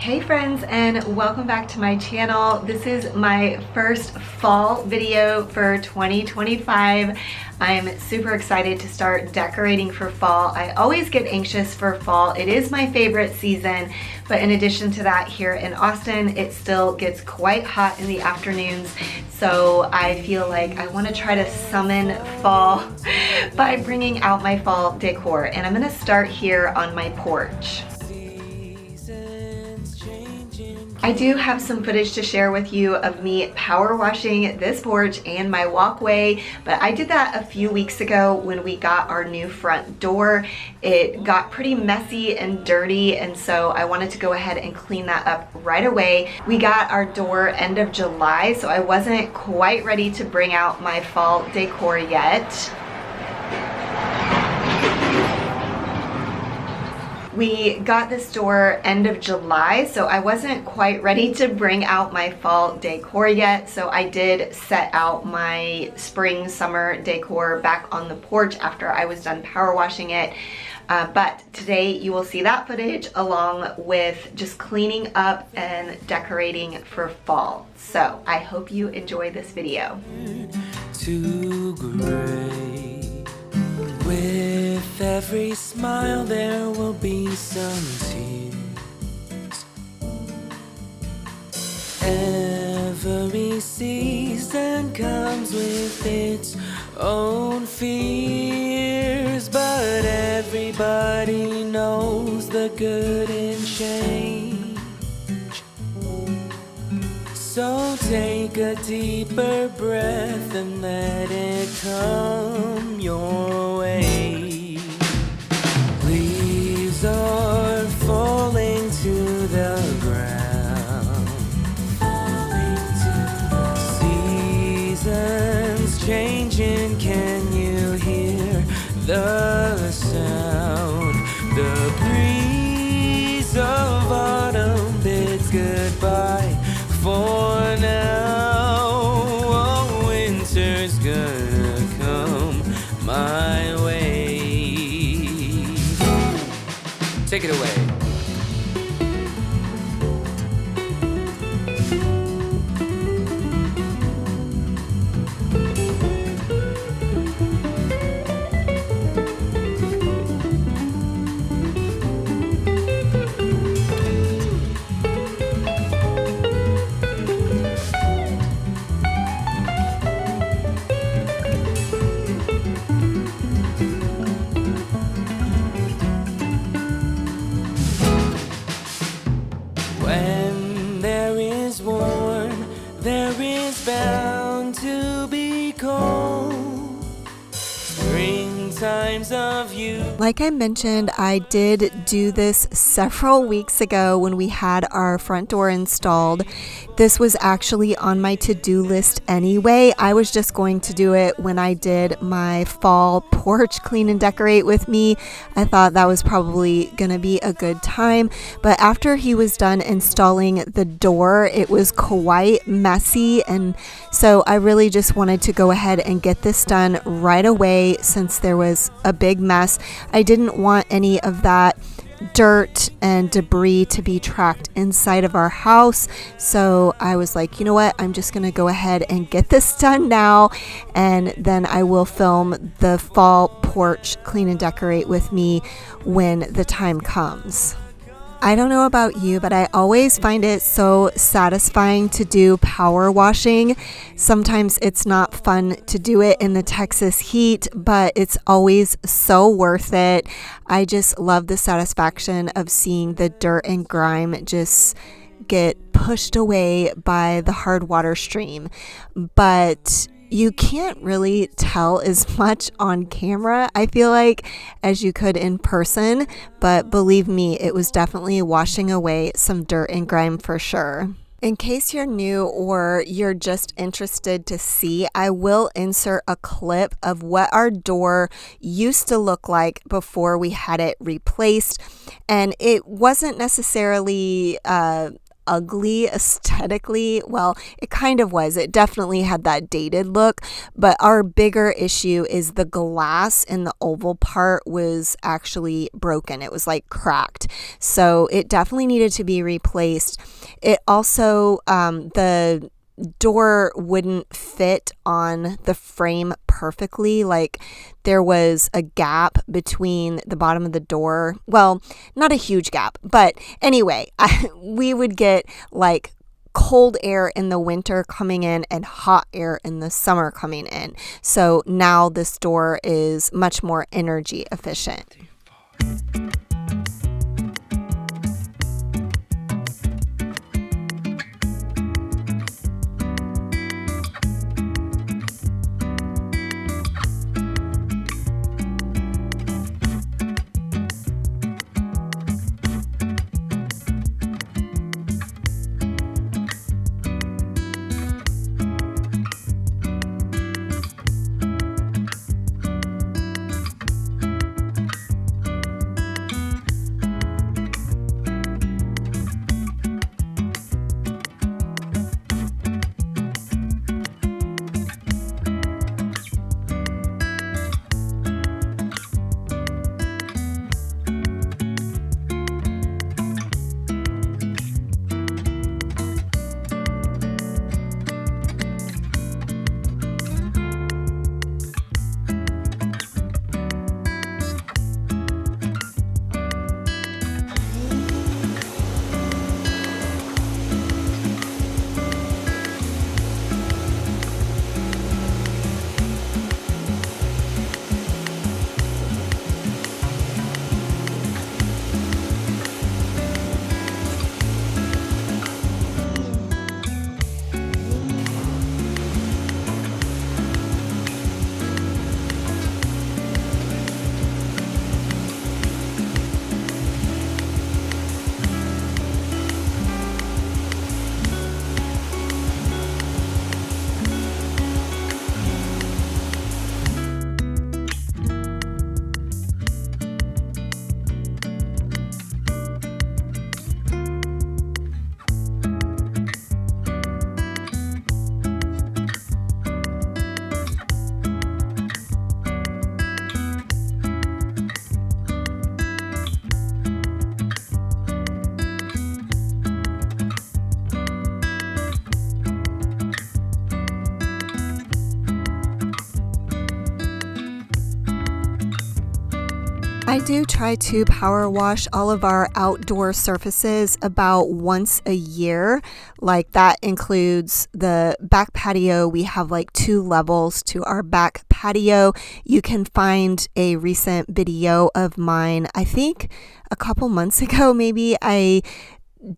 Hey friends, and welcome back to my channel. This is my first fall video for 2025. I'm super excited to start decorating for fall. I always get anxious for fall. It is my favorite season, but in addition to that, here in Austin, it still gets quite hot in the afternoons. So I feel like I want to try to summon fall by bringing out my fall decor. And I'm gonna start here on my porch. I do have some footage to share with you of me power washing this porch and my walkway, but I did that a few weeks ago when we got our new front door. It got pretty messy and dirty, and so I wanted to go ahead and clean that up right away. We got our door end of July, so I wasn't quite ready to bring out my fall decor yet. We got this door end of July, so I wasn't quite ready to bring out my fall decor yet. So I did set out my spring summer decor back on the porch after I was done power washing it. But today you will see that footage along with just cleaning up and decorating for fall. So I hope you enjoy this video. To gray. With every smile there will be some tears. Every season comes with its own fears, but everybody knows the good in change. So take a deeper breath and let it come your way. Leaves are falling to the ground. Seasons changing, can you hear the sound? The breeze of autumn bids goodbye for now. Oh, winter's gonna come my way. Take it away. When there is warm, there is bound to be cold. Spring times of you. Like I mentioned, I did do this several weeks ago when we had our front door installed. This was actually on my to-do list anyway. I was just going to do it when I did my fall porch clean and decorate with me. I thought that was probably gonna be a good time, but after he was done installing the door, it was quite messy, and so I really just wanted to go ahead and get this done right away since there was a big mess. I didn't want any of that dirt and debris to be tracked inside of our house, so I was like, you know what, I'm just gonna go ahead and get this done now, and then I will film the fall porch clean and decorate with me when the time comes. I don't know about you, but I always find it so satisfying to do power washing. Sometimes it's not fun to do it in the Texas heat, but it's always so worth it. I just love the satisfaction of seeing the dirt and grime just get pushed away by the hard water stream. But you can't really tell as much on camera, I feel like, as you could in person, but believe me, it was definitely washing away some dirt and grime for sure. In case you're new or you're just interested to see, I will insert a clip of what our door used to look like before we had it replaced. And it wasn't necessarily ugly aesthetically. Well, it kind of was. It definitely had that dated look, but our bigger issue is the glass in the oval part was actually broken. It was like cracked. So it definitely needed to be replaced. It also, the door wouldn't fit on the frame perfectly. Like there was a gap between the bottom of the door. Well, not a huge gap, but anyway, we would get like cold air in the winter coming in and hot air in the summer coming in. So now this door is much more energy efficient. I do try to power wash all of our outdoor surfaces about once a year. Like that includes the back patio. We have like 2 levels to our back patio. You can find a recent video of mine, I think a couple months ago, maybe I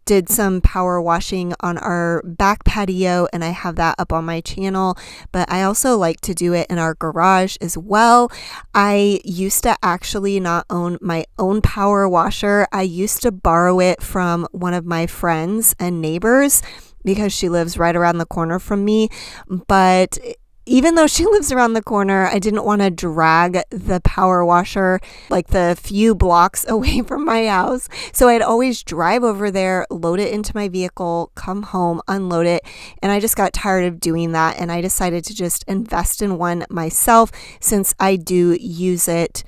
did some power washing on our back patio and I have that up on my channel, but I also like to do it in our garage as well. I used to actually not own my own power washer. I used to borrow it from one of my friends and neighbors because she lives right around the corner from me, but even though she lives around the corner, I didn't want to drag the power washer like the few blocks away from my house. So I'd always drive over there, load it into my vehicle, come home, unload it. And I just got tired of doing that. And I decided to just invest in one myself since I do use it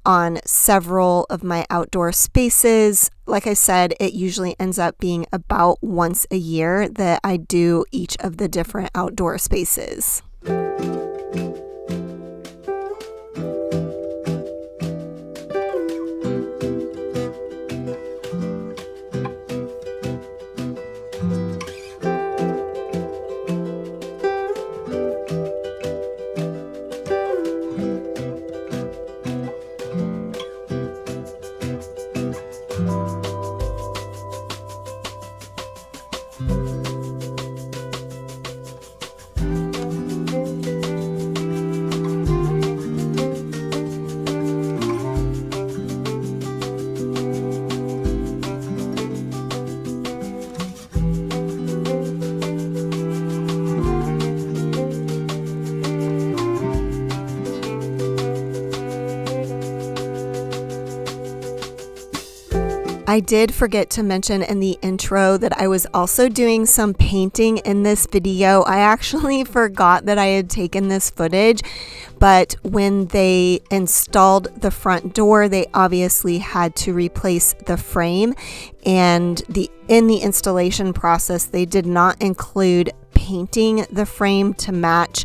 on several of my outdoor spaces. Like I said, it usually ends up being about once a year that I do each of the different outdoor spaces. I did forget to mention in the intro that I was also doing some painting in this video. I actually forgot that I had taken this footage, but when they installed the front door, they obviously had to replace the frame, and in the installation process, they did not include painting the frame to match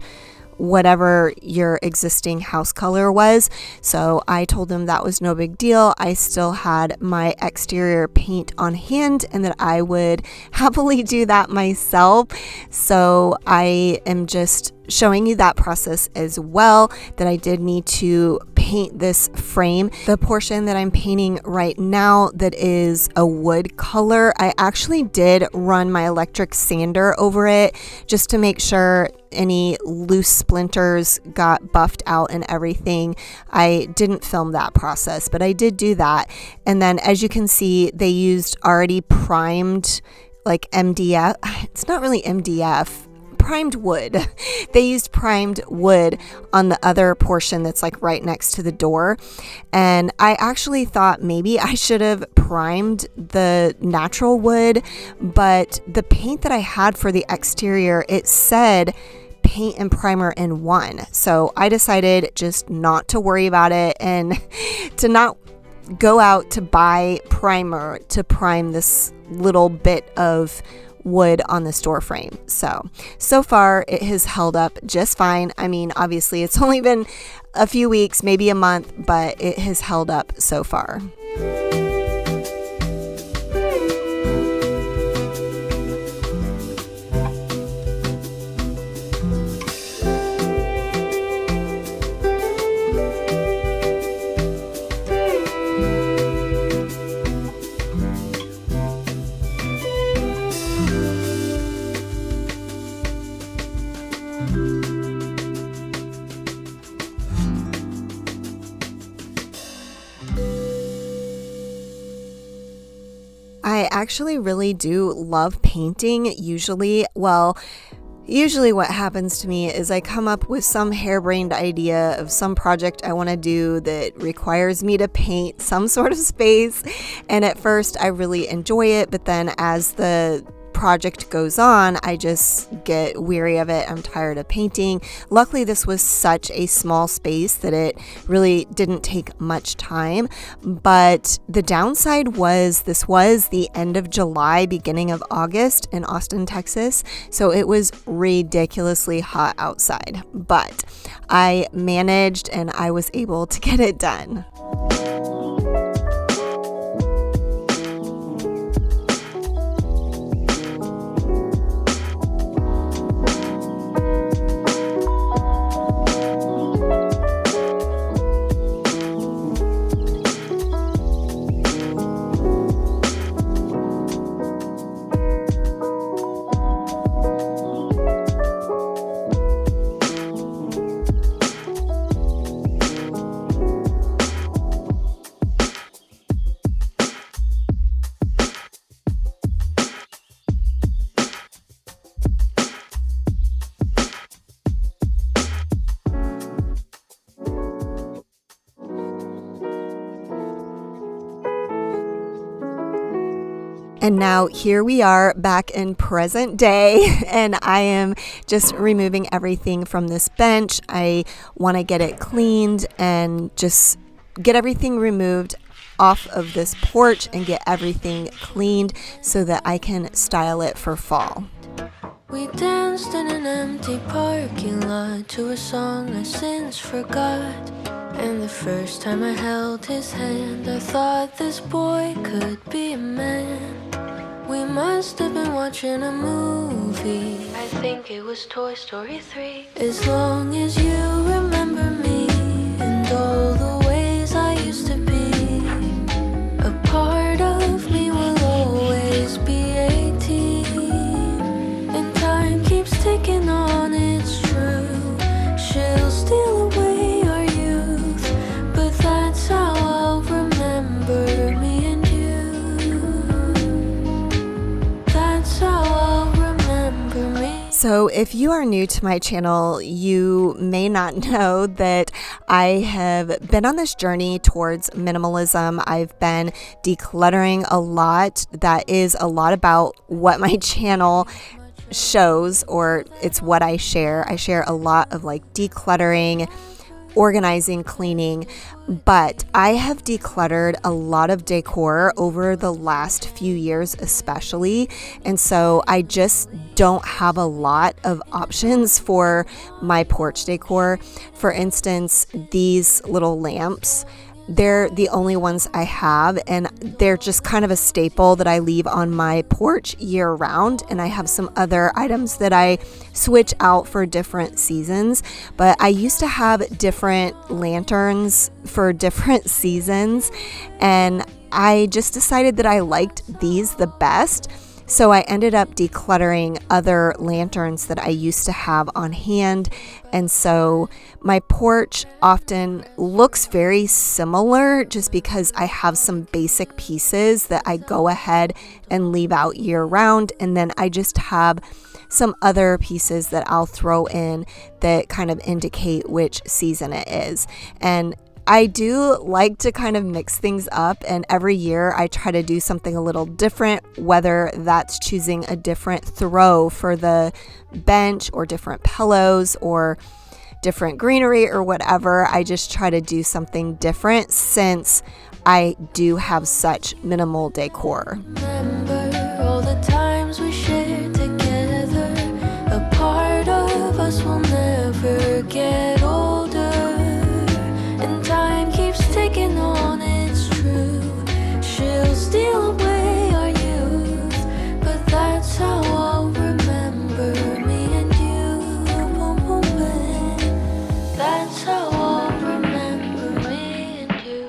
whatever your existing house color was. So I told them that was no big deal. I still had my exterior paint on hand and that I would happily do that myself. So I am just showing you that process as well, that I did need to paint this frame. The portion that I'm painting right now that is a wood color, I actually did run my electric sander over it just to make sure any loose splinters got buffed out and everything. I didn't film that process, but I did do that. And then as you can see, they used already primed like MDF. It's not really MDF. Primed wood. They used primed wood on the other portion that's like right next to the door. And I actually thought maybe I should have primed the natural wood, but the paint that I had for the exterior, it said paint and primer in one. So I decided just not to worry about it and to not go out to buy primer to prime this little bit of wood on this door frame. So far it has held up just fine. I mean, obviously it's only been a few weeks, maybe a month, but it has held up so far. I actually really do love painting. Usually what happens to me is I come up with some harebrained idea of some project I want to do that requires me to paint some sort of space. And at first I really enjoy it, but then as the project goes on, I just get weary of it. I'm tired of painting. Luckily, this was such a small space that it really didn't take much time. But the downside was this was the end of July, beginning of August in Austin, Texas. So it was ridiculously hot outside. But I managed and I was able to get it done. And now here we are back in present day, and I am just removing everything from this bench. I want to get it cleaned and just get everything removed off of this porch and get everything cleaned so that I can style it for fall. We danced in an empty parking lot to a song I since forgot. And the first time I held his hand, I thought this boy could be a man. We must have been watching a movie. I think it was Toy Story 3. As long as you remember me and all the ways I used to be, a part of me will always be 18. And time keeps ticking on, it's true. She'll steal away our youth, but that's how I'll remember me and you. That's how I'll remember me. So if you are new to my channel, you may not know that I have been on this journey towards minimalism. I've been decluttering a lot. That is a lot about what my channel shows, or it's what I share. I share a lot of like decluttering, organizing, cleaning, but I have decluttered a lot of decor over the last few years especially, and so I just don't have a lot of options for my porch decor. For instance, these little lamps, they're the only ones I have, and they're just kind of a staple that I leave on my porch year round. And I have some other items that I switch out for different seasons, but I used to have different lanterns for different seasons, and I just decided that I liked these the best. So I ended up decluttering other lanterns that I used to have on hand. And so my porch often looks very similar just because I have some basic pieces that I go ahead and leave out year round. And then I just have some other pieces that I'll throw in that kind of indicate which season it is. And I do like to kind of mix things up, and every year I try to do something a little different, whether that's choosing a different throw for the bench or different pillows or different greenery or whatever. I just try to do something different since I do have such minimal decor. Remember all the times we shared together. A part of us will never get older. And time keeps ticking on, it's true. She'll steal away our youth, but that's how I'll remember me and you. That's how I'll remember me and you.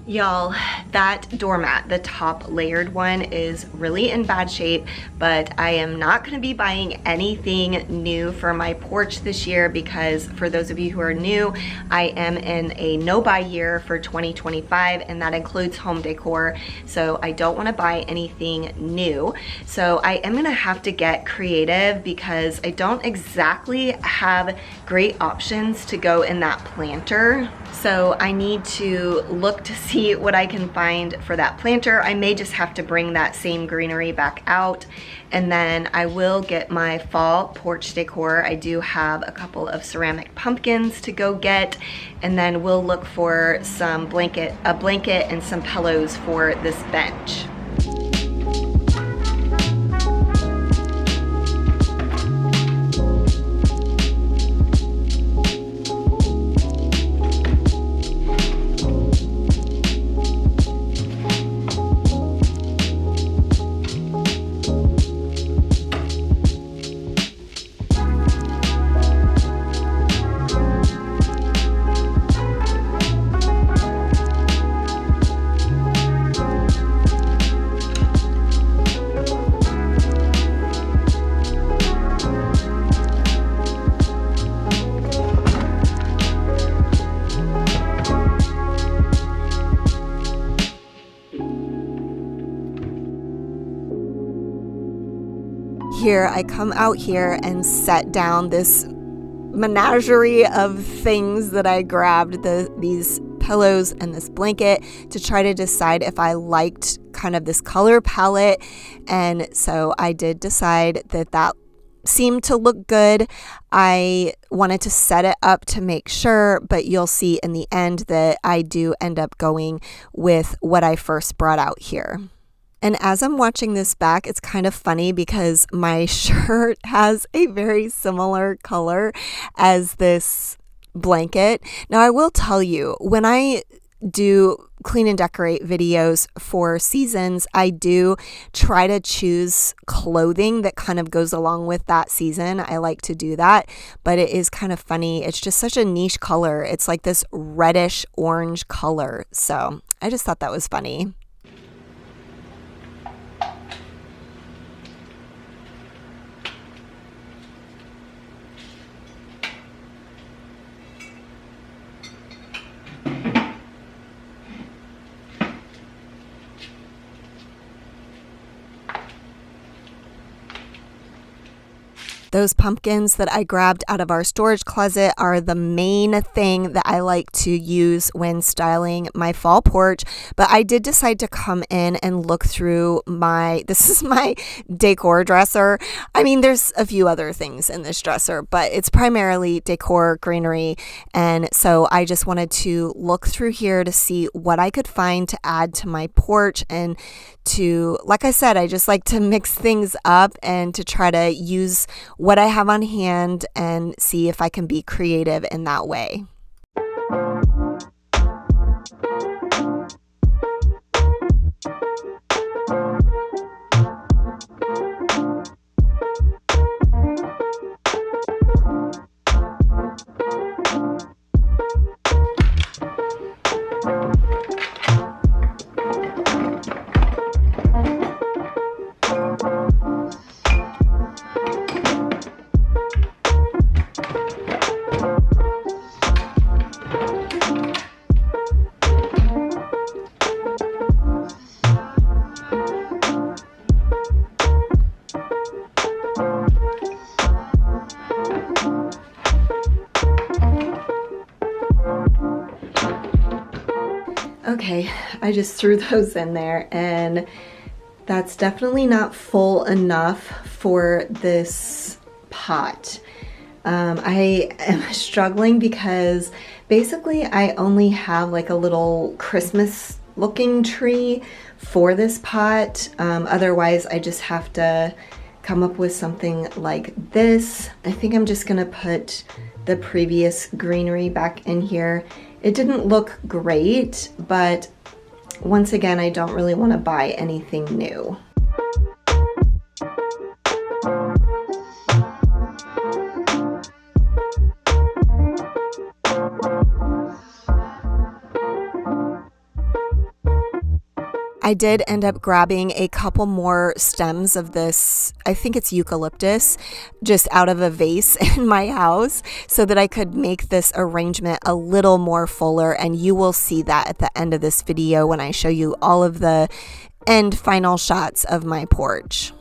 Y'all, that doormat, the top layered one, is really in bad shape, but I am not going to be buying anything new for my porch this year because, for those of you who are new, I am in a no-buy year for 2025, and that includes home decor, so I don't want to buy anything new. So I am going to have to get creative because I don't exactly have great options to go in that planter. So I need to look to see what I can find for that planter. I may just have to bring that same greenery back out, and then I will get my fall porch decor. I do have a couple of ceramic pumpkins to go get, and then we'll look for a blanket and some pillows for this bench. Here, I come out here and set down this menagerie of things that I grabbed, these pillows and this blanket, to try to decide if I liked kind of this color palette. And so I did decide that seemed to look good. I wanted to set it up to make sure, but you'll see in the end that I do end up going with what I first brought out here. And as I'm watching this back, it's kind of funny because my shirt has a very similar color as this blanket. Now, I will tell you, when I do clean and decorate videos for seasons, I do try to choose clothing that kind of goes along with that season. I like to do that, but it is kind of funny. It's just such a niche color. It's like this reddish orange color. So I just thought that was funny. Those pumpkins that I grabbed out of our storage closet are the main thing that I like to use when styling my fall porch. But I did decide to come in and look through this is my decor dresser. I mean, there's a few other things in this dresser, but it's primarily decor, greenery. And so I just wanted to look through here to see what I could find to add to my porch, and to, like I said, I just like to mix things up and to try to use what I have on hand and see if I can be creative in that way. Okay, I just threw those in there, and that's definitely not full enough for this pot. I am struggling because basically I only have like a little Christmas looking tree for this pot. Otherwise I just have to come up with something like this. I think I'm just gonna put the previous greenery back in here. It didn't look great, but once again, I don't really want to buy anything new. I did end up grabbing a couple more stems of this, I think it's eucalyptus, just out of a vase in my house so that I could make this arrangement a little more fuller, and you will see that at the end of this video when I show you all of the end final shots of my porch.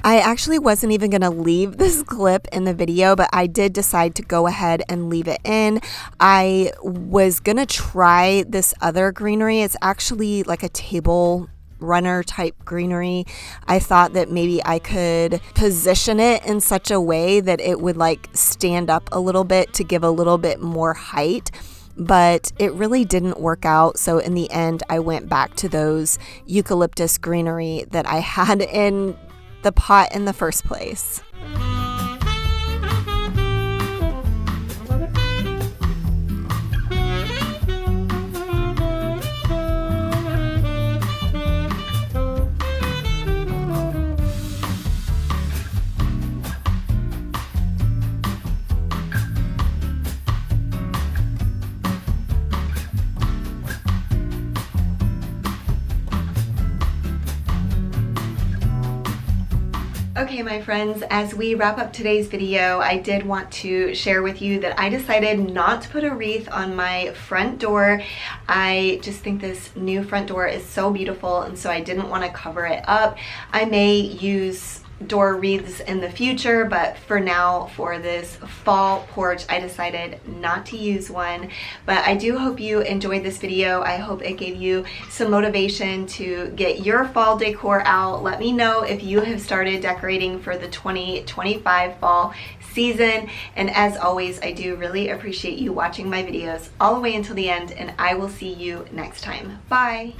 I actually wasn't even going to leave this clip in the video, but I did decide to go ahead and leave it in. I was going to try this other greenery. It's actually like a table runner type greenery. I thought that maybe I could position it in such a way that it would like stand up a little bit to give a little bit more height. But it really didn't work out. So in the end, I went back to those eucalyptus greenery that I had in the pot in the first place. Okay, my friends, as we wrap up today's video, I did want to share with you that I decided not to put a wreath on my front door. I just think this new front door is so beautiful, and so I didn't want to cover it up. I may use door wreaths in the future, but for now, for this fall porch, I decided not to use one. But I do hope you enjoyed this video. I hope it gave you some motivation to get your fall decor out. Let me know if you have started decorating for the 2025 fall season. And as always, I do really appreciate you watching my videos all the way until the end, and I will see you next time. Bye.